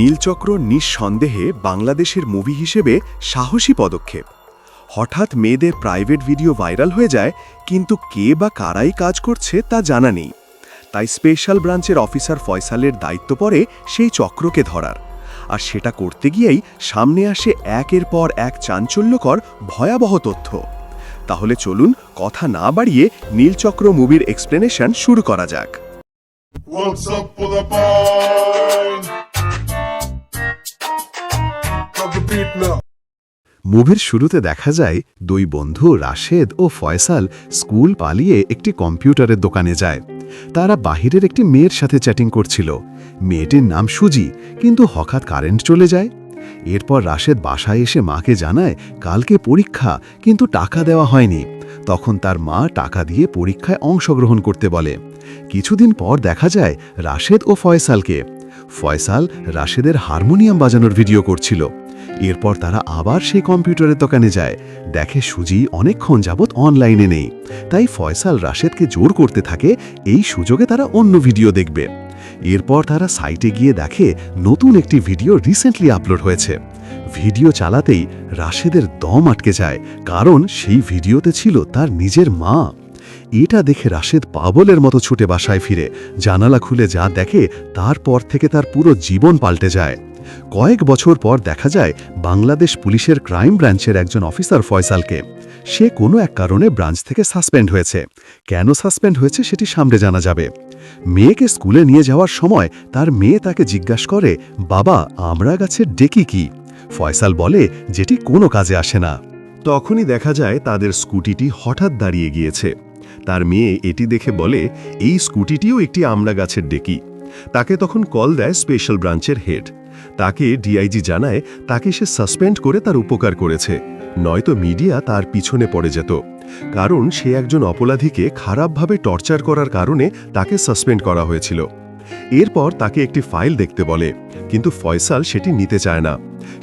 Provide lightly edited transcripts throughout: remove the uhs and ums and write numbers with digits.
নীলচক্র নিঃসন্দেহে বাংলাদেশের মুভি হিসেবে সাহসী পদক্ষেপ। হঠাৎ মেয়েদের প্রাইভেট ভিডিও ভাইরাল হয়ে যায়, কিন্তু কে বা কারাই কাজ করছে তা জানা নেই। তাই স্পেশাল ব্রাঞ্চের অফিসার ফয়সালের দায়িত্ব পড়ে সেই চক্রকে ধরার। আর সেটা করতে গিয়েই সামনে আসে একের পর এক চাঞ্চল্যকর ভয়াবহ তথ্য। তাহলে চলুন কথা না বাড়িয়ে নীলচক্র মুভির এক্সপ্লেনেশন শুরু করা যাক। What's up for the boy? Drop the beat now. মুভির শুরুতে দেখা যায় দুই বন্ধু রাশেদ ও ফয়সাল স্কুল পালিয়ে একটি কম্পিউটারের দোকানে যায়। তারা বাহিরের একটি মেয়ের সাথে চ্যাটিং করছিল। মেয়েটির নাম সুজি, কিন্তু হঠাৎ কারেন্ট চলে যায়। এরপর রাশেদ বাসায় এসে মাকে জানায় কালকে পরীক্ষা, কিন্তু টাকা দেওয়া হয়নি। তখন তার মা টাকা দিয়ে পরীক্ষায় অংশগ্রহণ করতে বলে। কিছুদিন পর দেখা যায় রাশেদ ও ফয়সালকে। ফয়সাল রাশেদের হারমোনিয়াম বাজানোর ভিডিও করছিল। এরপর তারা আবার সেই কম্পিউটারের দোকানে যায়, দেখে সুজি অনেকক্ষণ যাবৎ অনলাইনে নেই। তাই ফয়সাল রাশেদকে জোর করতে থাকে এই সুযোগে তারা অন্য ভিডিও দেখবে। এরপর তারা সাইটে গিয়ে দেখে নতুন একটি ভিডিও রিসেন্টলি আপলোড হয়েছে। ভিডিও চালাতেই রাশেদের দম আটকে যায়, কারণ সেই ভিডিওতে ছিল তার নিজের মা। এটা দেখে রাশেদ পাগলের মতো ছুটে বাসায় ফিরে জানালা খুলে যা দেখে, তারপর থেকে তার পুরো জীবন পাল্টে যায়। কয়েক বছর পর দেখা যায় বাংলাদেশ পুলিশের ক্রাইম ব্রাঞ্চের একজন অফিসার ফয়সালকে। সে কোনো এক কারণে ব্রাঞ্চ থেকে সাসপেন্ড হয়েছে। কেন সাসপেন্ড হয়েছে সেটি সামনে জানা যাবে। মেয়েকে স্কুলে নিয়ে যাওয়ার সময় তার মেয়ে তাকে জিজ্ঞাসা করে, বাবা, আমড়া গাছের ডেকি কি? ফয়সাল বলে যেটি কোনো কাজে আসে না। তখনই দেখা যায় তাদের স্কুটিটি হঠাৎ দাঁড়িয়ে গিয়েছে। তার মেয়ে এটি দেখে বলে, এই স্কুটিটিও একটি আমড়া গাছের ডেকি। তাকে তখন কল দেয় স্পেশাল ব্রাঞ্চের হেড। তাকে ডিআইজি জানায় তাকে সে সাসপেন্ড করে তার উপকার করেছে, নয়তো মিডিয়া তার পিছনে পড়ে যেত। কারণ সে একজন অপরাধীকে খারাপভাবে টর্চার করার কারণে তাকে সাসপেন্ড করা হয়েছিল। এরপর তাকে একটি ফাইল দেখতে বলে, কিন্তু ফয়সাল সেটি নিতে চায় না।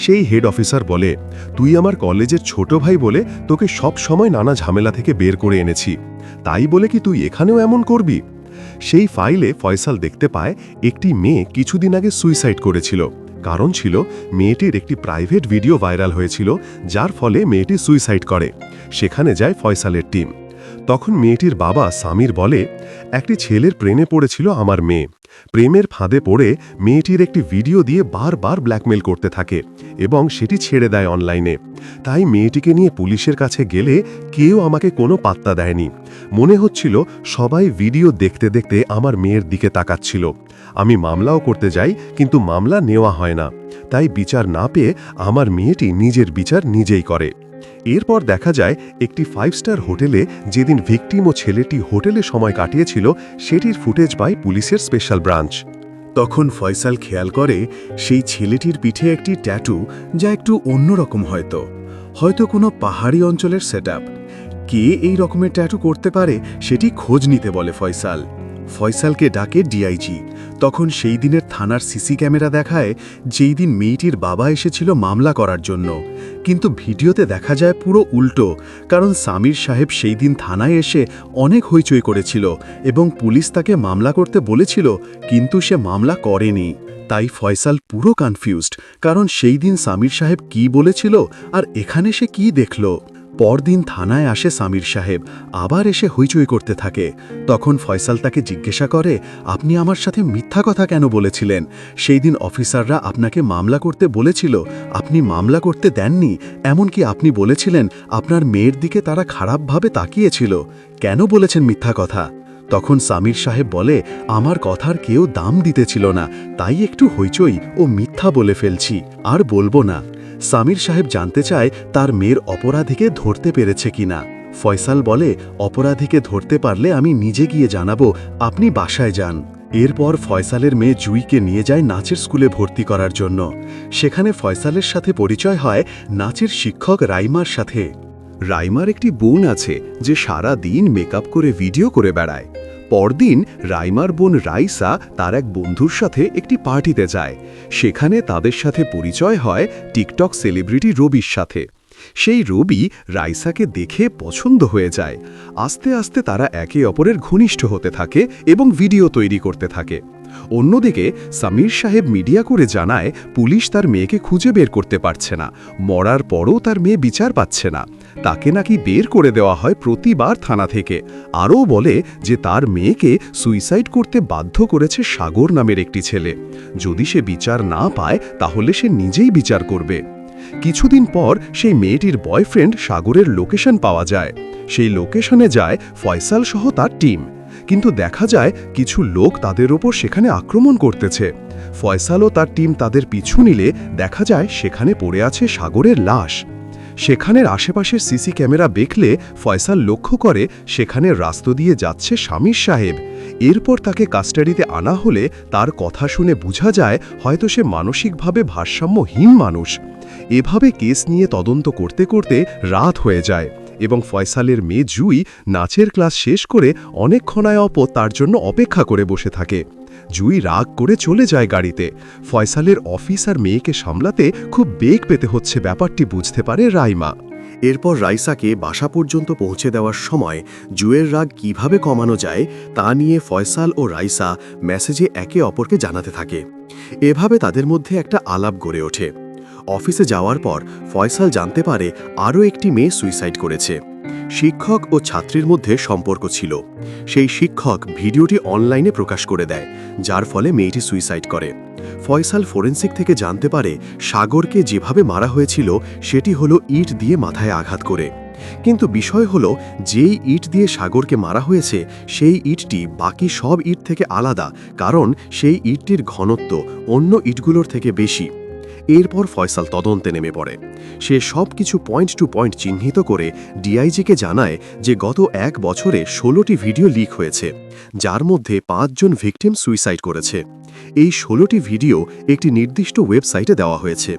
সেই হেড অফিসার বলে, তুই আমার কলেজের ছোট ভাই বলে তোকে সব সময় নানা ঝামেলা থেকে বের করে এনেছি, তাই বলে কি তুই এখানেও এমন করবি? সেই ফাইলে ফয়সাল দেখতে পায় একটি মেয়ে কিছুদিন আগে সুইসাইড করেছিল। কারণ ছিল মেয়েটির একটি প্রাইভেট ভিডিও ভাইরাল হয়েছিল, যার ফলে মেয়েটি সুইসাইড করে। সেখানে যায় ফয়সালের টিম। তখন মেয়েটির বাবা সামির বলে, একটি ছেলের প্রেমে পড়েছিল আমার মেয়ে। প্রেমের ফাঁদে পড়ে মেয়েটির একটি ভিডিও দিয়ে বারবার ব্ল্যাকমেল করতে থাকে এবং সেটি ছেড়ে দেয় অনলাইনে। তাই মেয়েটিকে নিয়ে পুলিশের কাছে গেলে কেউ আমাকে কোনো পাত্তা দেয়নি। মনে হচ্ছিল সবাই ভিডিও দেখতে দেখতে আমার মেয়ের দিকে তাকাচ্ছিল। আমি মামলাও করতে যাই, কিন্তু মামলা নেওয়া হয় না। তাই বিচার না পেয়ে আমার মেয়েটি নিজের বিচার নিজেই করে। এরপর দেখা যায় একটি 5 স্টার হোটেলে যেদিন ভিকটিম ও ছেলেটি হোটেলে সময় কাটিয়েছিল সেটির ফুটেজ পায় পুলিশের স্পেশাল ব্রাঞ্চ। তখন ফয়সাল খেয়াল করে সেই ছেলেটির পিঠে একটি ট্যাটু, যা একটু অন্যরকম। হয়তো কোনো পাহাড়ি অঞ্চলের সেটআপ। কে এই রকমের ট্যাটু করতে পারে সেটি খোঁজ নিতে বলে ফয়সাল। ফয়সালকে ডাকে ডিআইজি। তখন সেই দিনের থানার সিসি ক্যামেরা দেখায় যেই দিন মেয়েটির বাবা এসেছিল মামলা করার জন্য। কিন্তু ভিডিওতে দেখা যায় পুরো উল্টো, কারণ সামির সাহেব সেই দিন থানায় এসে অনেক হইচই করেছিল এবং পুলিশ তাকে মামলা করতে বলেছিল, কিন্তু সে মামলা করেনি। তাই ফয়সাল পুরো কনফিউজড, কারণ সেই দিন সামির সাহেব কি বলেছিল আর এখানে সে কি দেখল। পরদিন থানায় আসে সামির সাহেব, আবার এসে হইচই করতে থাকে। তখন ফয়সাল তাকে জিজ্ঞাসা করে, আপনি আমার সাথে মিথ্যা কথা কেন বলেছিলেন? সেই দিন অফিসাররা আপনাকে মামলা করতে বলেছিল, আপনি মামলা করতে দেননি। এমনকি আপনি বলেছিলেন আপনার মেয়ের দিকে তারা খারাপভাবে তাকিয়েছিল। কেন বলেছেন মিথ্যা কথা? তখন সামির সাহেব বলে, আমার কথার কেউ দাম দিতেছিল না, তাই একটু হইচই ও মিথ্যা বলে ফেলছি, আর বলবো না। সামির সাহেব জানতে চায় তার মেয়ের অপরাধীকে ধরতে পেরেছে কিনা। ফয়সাল বলে, অপরাধীকে ধরতে পারলে আমি নিজে গিয়ে জানাবো, আপনি বাসায় যান। এরপর ফয়সালের মেয়ে জুইকে নিয়ে যায় নাচের স্কুলে ভর্তি করার জন্য। সেখানে ফয়সালের সাথে পরিচয় হয় নাচের শিক্ষক রাইমার সাথে। রাইমার একটি বোন আছে যে সারা দিন মেকআপ করে ভিডিও করে বেড়ায়। পরদিন রাইমার বোন রাইসা তার এক বন্ধুর সাথে একটি পার্টিতে যায়। সেখানে তাদের সাথে পরিচয় হয় টিকটক সেলিব্রিটি রবির সাথে। সেই রবি রাইসাকে দেখে পছন্দ হয়ে যায়। আস্তে আস্তে তারা একে অপরের ঘনিষ্ঠ হতে থাকে এবং ভিডিও তৈরি করতে থাকে। অন্যদিকে সামির সাহেব মিডিয়া করে জানায় পুলিশ তার মেয়েকে খুঁজে বের করতে পারছে না, মরার পরও তার মেয়ে বিচার পাচ্ছে না। তাকে নাকি বের করে দেওয়া হয় প্রতিবার থানা থেকে। আরও বলে যে তার মেয়েকে সুইসাইড করতে বাধ্য করেছে সাগর নামের একটি ছেলে। যদি সে বিচার না পায় তাহলে সে নিজেই বিচার করবে। কিছুদিন পর সেই মেয়েটির বয়ফ্রেন্ড সাগরের লোকেশন পাওয়া যায়। সেই লোকেশনে যায় ফয়সাল সহ তার টিম। কিন্তু দেখা যায় কিছু লোক তাদের ওপর সেখানে আক্রমণ করতেছে। ফয়সাল ও তার টিম তাদের পিছু নিলে দেখা যায় সেখানে পড়ে আছে সাগরের লাশ। সেখানের আশেপাশের সিসি ক্যামেরা দেখলে ফয়সাল লক্ষ্য করে সেখানে রাস্তা দিয়ে যাচ্ছে সামির সাহেব। এরপর তাকে কাস্টাডিতে আনা হলে তার কথা শুনে বোঝা যায় হয়তো সে মানসিকভাবে ভারসাম্যহীন মানুষ। এভাবে কেস নিয়ে তদন্ত করতে করতে রাত হয়ে যায় এবং ফয়সালের মেয়ে জুই নাচের ক্লাস শেষ করে অনেকক্ষণায় তার জন্য অপেক্ষা করে বসে থাকে। জুই রাগ করে চলে যায় গাড়িতে। ফয়সালের অফিস আর মেয়েকে সামলাতে খুব বেগ পেতে হচ্ছে ব্যাপারটি বুঝতে পারে রাইমা। এরপর রাইসাকে বাসা পর্যন্ত পৌঁছে দেওয়ার সময় জুয়ের রাগ কিভাবে কমানো যায় তা নিয়ে ফয়সাল ও রাইসা মেসেজে একে অপরকে জানাতে থাকে। এভাবে তাদের মধ্যে একটা আলাপ গড়ে ওঠে। অফিসে যাওয়ার পর ফয়সাল জানতে পারে আরও একটি মেয়ে সুইসাইড করেছে। শিক্ষক ও ছাত্রীর মধ্যে সম্পর্ক ছিল। সেই শিক্ষক ভিডিওটি অনলাইনে প্রকাশ করে দেয়, যার ফলে মেয়েটি সুইসাইড করে। ফয়সাল ফরেন্সিক থেকে জানতে পারে সাগরকে যেভাবে মারা হয়েছিল সেটি হলো ইট দিয়ে মাথায় আঘাত করে। কিন্তু বিষয় হলো যেই ইট দিয়ে সাগরকে মারা হয়েছে সেই ইটটি বাকি সব ইট থেকে আলাদা, কারণ সেই ইটটির ঘনত্ব অন্য ইটগুলোর থেকে বেশি। এরপর ফয়সাল তদন্তে নেমে পড়ে। সে সব কিছু পয়েন্ট টু পয়েন্ট চিহ্নিত করে ডিআইজিকে জানায় যে গত 1 বছরে 16টি ভিডিও লিক হয়েছে, যার মধ্যে 5 জন ভিকটিম সুইসাইড করেছে। এই 16টি ভিডিও একটি নির্দিষ্ট ওয়েবসাইটে দেওয়া হয়েছে,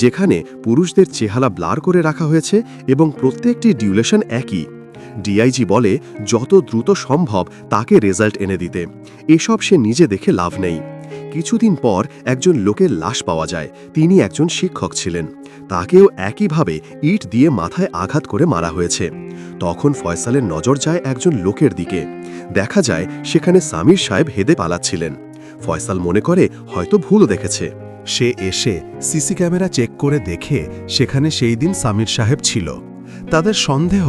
যেখানে পুরুষদের চেহারা ব্লার করে রাখা হয়েছে এবং প্রত্যেকটি ডিউরেশন একই। ডিআইজি বলে যত দ্রুত সম্ভব তাকে রেজাল্ট এনে দিতে। এসব সে নিজে দেখে লাভ নেই। কিছুদিন পর একজন লোকের লাশ পাওয়া যায়। তিনি একজন শিক্ষক ছিলেন। তাকেও একইভাবে ইট দিয়ে মাথায় আঘাত করে মারা হয়েছে। তখন ফয়সালের নজর যায় একজন লোকের দিকে। দেখা যায় সেখানে সামির সাহেব হেদে পালাচ্ছিলেন। ফয়সাল মনে করে হয়তো ভুল দেখেছে। সে এসে সিসি ক্যামেরা চেক করে দেখে সেখানে সেই দিন সামির সাহেব ছিল। তাদের সন্দেহ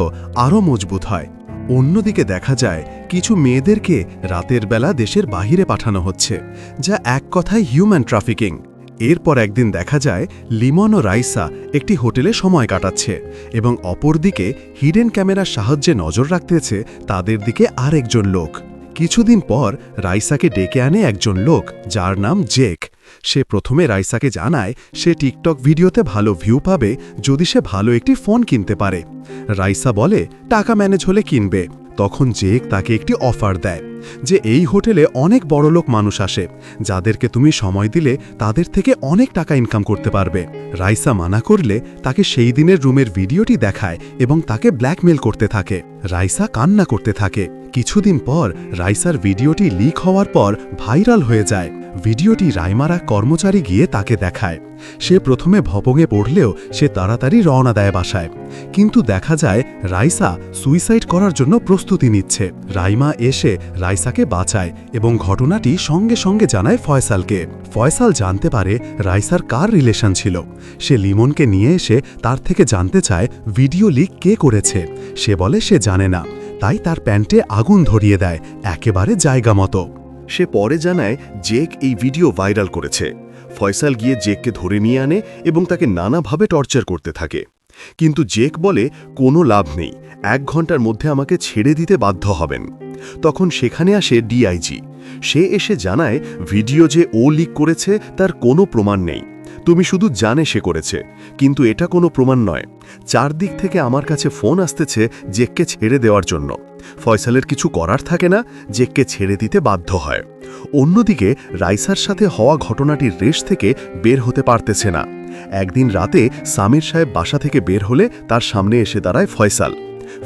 আরও মজবুত হয়। অন্যদিকে দেখা যায় কিছু মেয়েদেরকে রাতের বেলা দেশের বাহিরে পাঠানো হচ্ছে, যা এক কথায় হিউম্যান ট্রাফিকিং। এরপর একদিন দেখা যায় লিমন ও রাইসা একটি হোটেলে সময় কাটাচ্ছে এবং অপরদিকে হিডেন ক্যামেরার সাহায্যে নজর রাখতেছে তাদের দিকে আরেকজন লোক। কিছুদিন পর রাইসাকে ডেকে আনে একজন লোক যার নাম জেক। সে প্রথমে রাইসাকে জানায় সে টিকটক ভিডিওতে ভালো ভিউ পাবে যদি সে ভালো একটি ফোন কিনতে পারে। রাইসা বলে টাকা ম্যানেজ হলে কিনবে। তখন জেক তাকে একটি অফার দেয় যে এই হোটেলে অনেক বড়লোক মানুষ আসে, যাদেরকে তুমি সময় দিলে তাদের থেকে অনেক টাকা ইনকাম করতে পারবে। রাইসা মানা করলে তাকে সেই দিনের রুমের ভিডিওটি দেখায় এবং তাকে ব্ল্যাকমেল করতে থাকে। রাইসা কান্না করতে থাকে। কিছুদিন পর রাইসার ভিডিওটি লিক হওয়ার পর ভাইরাল হয়ে যায়। ভিডিওটি রাইমার এক কর্মচারী গিয়ে তাকে দেখায়। সে প্রথমে ভবঙে পড়লেও সে তাড়াতাড়ি রওনা দেয় বাসায়। কিন্তু দেখা যায় রাইসা সুইসাইড করার জন্য প্রস্তুতি নিচ্ছে। রাইমা এসে রাইসাকে বাঁচায় এবং ঘটনাটি সঙ্গে সঙ্গে জানায় ফয়সালকে। ফয়সাল জানতে পারে রাইসার কার রিলেশন ছিল। সে লিমনকে নিয়ে এসে তার থেকে জানতে চায় ভিডিও লিক কে করেছে। সে বলে সে জানে না, তাই তার প্যান্টে আগুন ধরিয়ে দেয় একেবারে জায়গা মতো। সে পরে জানায় জেক এই ভিডিও ভাইরাল করেছে। ফয়সাল গিয়ে জেককে ধরে নিয়ে আনে এবং তাকে নানাভাবে টর্চার করতে থাকে। কিন্তু জেক বলে কোনো লাভ নেই, 1 ঘন্টার মধ্যে আমাকে ছেড়ে দিতে বাধ্য হবেন। তখন সেখানে আসে ডিআইজি। সে এসে জানায় ভিডিও যে ও লিক করেছে তার কোনো প্রমাণ নেই। তুমি শুধু জানে সে করেছে, কিন্তু এটা কোনো প্রমাণ নয়। চারদিক থেকে আমার কাছে ফোন আসতেছে জেককে ছেড়ে দেওয়ার জন্য। ফয়সালের কিছু করার থাকে না, জেককে ছেড়ে দিতে বাধ্য হয়। অন্যদিকে রাইসার সাথে হওয়া ঘটনাটির রেশ থেকে বের হতে পারতেছে না। একদিন রাতে সামির সাহেব বাসা থেকে বের হলে তার সামনে এসে দাঁড়ায় ফয়সাল।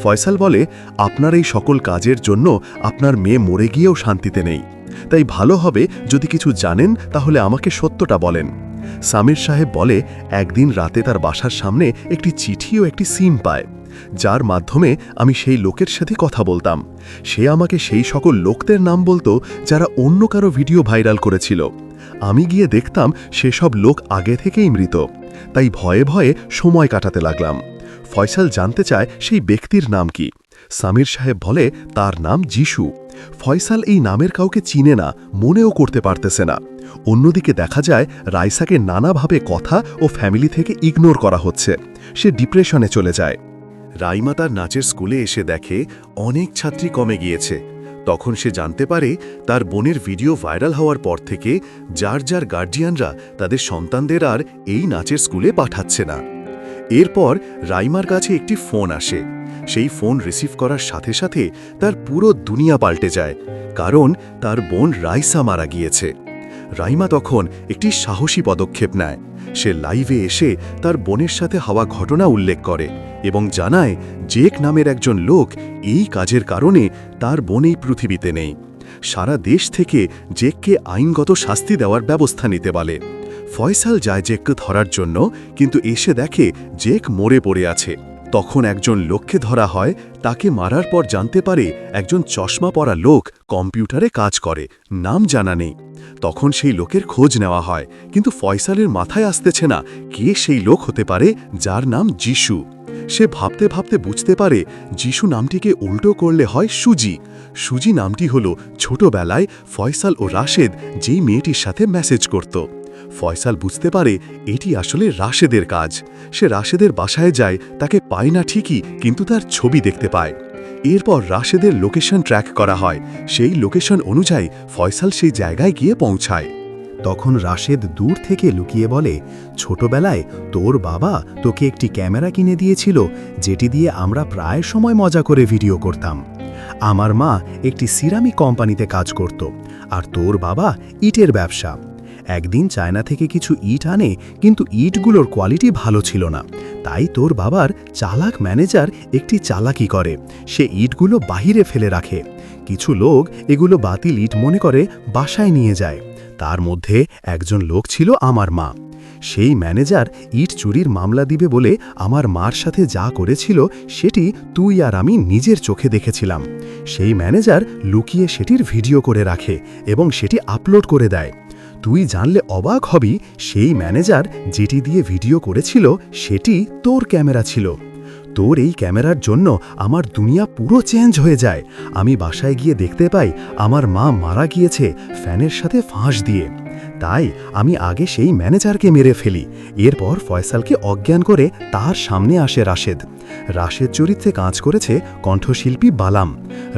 ফয়সাল বলে আপনার এই সকল কাজের জন্য আপনার মেয়ে মরে গিয়েও শান্তিতে নেই, তাই ভালো হবে যদি কিছু জানেন তাহলে আমাকে সত্যটা বলেন। সামির সাহেব বলে একদিন রাতে তার বাসার সামনে একটি চিঠি ও একটি সিম পায়। যার মাধ্যমে আমি সেই লোকের সাথে কথা বলতাম। সে আমাকে সেই সকল লোকদের নাম বলতো যারা অন্য কারো ভিডিও ভাইরাল করেছিল। আমি গিয়ে দেখতাম সেসব লোক আগে থেকেই মৃত, তাই ভয়ে ভয়ে সময় কাটাতে লাগলাম। ফয়সাল জানতে চায় সেই ব্যক্তির নাম কি। সামির সাহেব বলে তার নাম যিশু। ফয়সাল এই নামের কাউকে চিনে না, মনেও করতে পারতেছে না। অন্যদিকে দেখা যায় রাইসাকে নানাভাবে কথা ও ফ্যামিলি থেকে ইগনোর করা হচ্ছে। সে ডিপ্রেশনে চলে যায়। রাইমা তার নাচের স্কুলে এসে দেখে অনেক ছাত্রী কমে গিয়েছে। তখন সে জানতে পারে তার বোনের ভিডিও ভাইরাল হওয়ার পর থেকে যার যার গার্জিয়ানরা তাদের সন্তানদের আর এই নাচের স্কুলে পাঠাচ্ছে না। এরপর রাইমার কাছে একটি ফোন আসে। সেই ফোন রিসিভ করার সাথে সাথে তার পুরো দুনিয়া পাল্টে যায়, কারণ তার বোন রাইসা মারা গিয়েছে। রাইমা তখন একটি সাহসী পদক্ষেপ নেয়। সে লাইভে এসে তার বোনের সাথে হওয়া ঘটনা উল্লেখ করে এবং জানায় জেক নামের একজন লোক এই কাজের কারণে তার বোন এই পৃথিবীতে নেই। সারা দেশ থেকে জেককে আইনগত শাস্তি দেওয়ার ব্যবস্থা নিতে বলে। ফয়সাল যায় জেককে ধরার জন্য, কিন্তু এসে দেখে জেক মরে পড়ে আছে। তখন একজন লোককে ধরা হয়। তাকে মারার পর জানতে পারে একজন চশমা পরা লোক কম্পিউটারে কাজ করে, নাম জানা নেই। তখন সেই লোকের খোঁজ নেওয়া হয়, কিন্তু ফয়সালের মাথায় আসতেছে না কে সেই লোক হতে পারে যার নাম যিশু। সে ভাবতে ভাবতে বুঝতে পারে যিশু নামটিকে উল্টো করলে হয় সুজি। সুজি নামটি হল ছোটবেলায় ফয়সাল ও রাশেদ যেই মেয়েটির সাথে মেসেজ করত। ফয়সাল বুঝতে পারে এটি আসলে রাশেদের কাজ। সে রাশেদের বাসায় যায়, তাকে পায় না ঠিকই, কিন্তু তার ছবি দেখতে পায়। এরপর রাশেদের লোকেশন ট্র্যাক করা হয়। সেই লোকেশন অনুযায়ী ফয়সাল সেই জায়গায় গিয়ে পৌঁছায়। তখন রাশেদ দূর থেকে লুকিয়ে বলে, ছোটবেলায় তোর বাবা তোকে একটি ক্যামেরা কিনে দিয়েছিল, যেটি দিয়ে আমরা প্রায় সময় মজা করে ভিডিও করতাম। আমার মা একটি সিরামিক কোম্পানিতে কাজ করত, আর তোর বাবা ইটের ব্যবসা। একদিন চায়না থেকে কিছু ইট আনে, কিন্তু ইটগুলোর কোয়ালিটি ভালো ছিল না। তাই তোর বাবার চালাক ম্যানেজার একটি চালাকি করে, সে ইটগুলো বাহিরে ফেলে রাখে। কিছু লোক এগুলো বাতিল ইট মনে করে বাসায় নিয়ে যায়। তার মধ্যে একজন লোক ছিল আমার মা। সেই ম্যানেজার ইট চুরির মামলা দিবে বলে আমার মার সাথে যা করেছিল সেটি তুই আর আমি নিজের চোখে দেখেছিলাম। সেই ম্যানেজার লুকিয়ে সেটির ভিডিও করে রাখে এবং সেটি আপলোড করে দেয়। তুই জানলে অবাক হবি, সেই ম্যানেজার যেটি দিয়ে ভিডিও করেছিল সেটি তোর ক্যামেরা ছিল। তোর এই ক্যামেরার জন্য আমার দুনিয়া পুরো চেঞ্জ হয়ে যায়। আমি বাসায় গিয়ে দেখতে পাই আমার মা মারা গিয়েছে ফ্যানের সাথে ফাঁস দিয়ে। তাই আমি আগে সেই ম্যানেজারকে মেরে ফেলি। এরপর ফয়সালকে অজ্ঞান করে তার সামনে আসে রাশেদ। রাশেদ চরিত্রে কাজ করেছে কণ্ঠশিল্পী বালাম।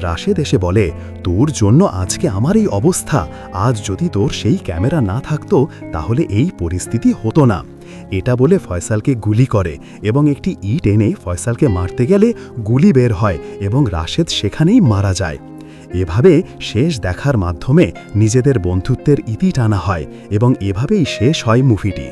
রাশেদ এসে বলে, তোর জন্য আজকে আমার এই অবস্থা। আজ যদি তোর সেই ক্যামেরা না থাকতো তাহলে এই পরিস্থিতি হতো না। এটা বলে ফয়সালকে গুলি করে এবং একটি ইট এনে ফয়সালকে মারতে গেলে গুলি বের হয় এবং রাশেদ সেখানেই মারা যায়। এভাবে শেষ দেখার মাধ্যমে নিজেদের বন্ধুত্বের ইতি টানা হয় এবং এভাবেই শেষ হয় মুভিটি।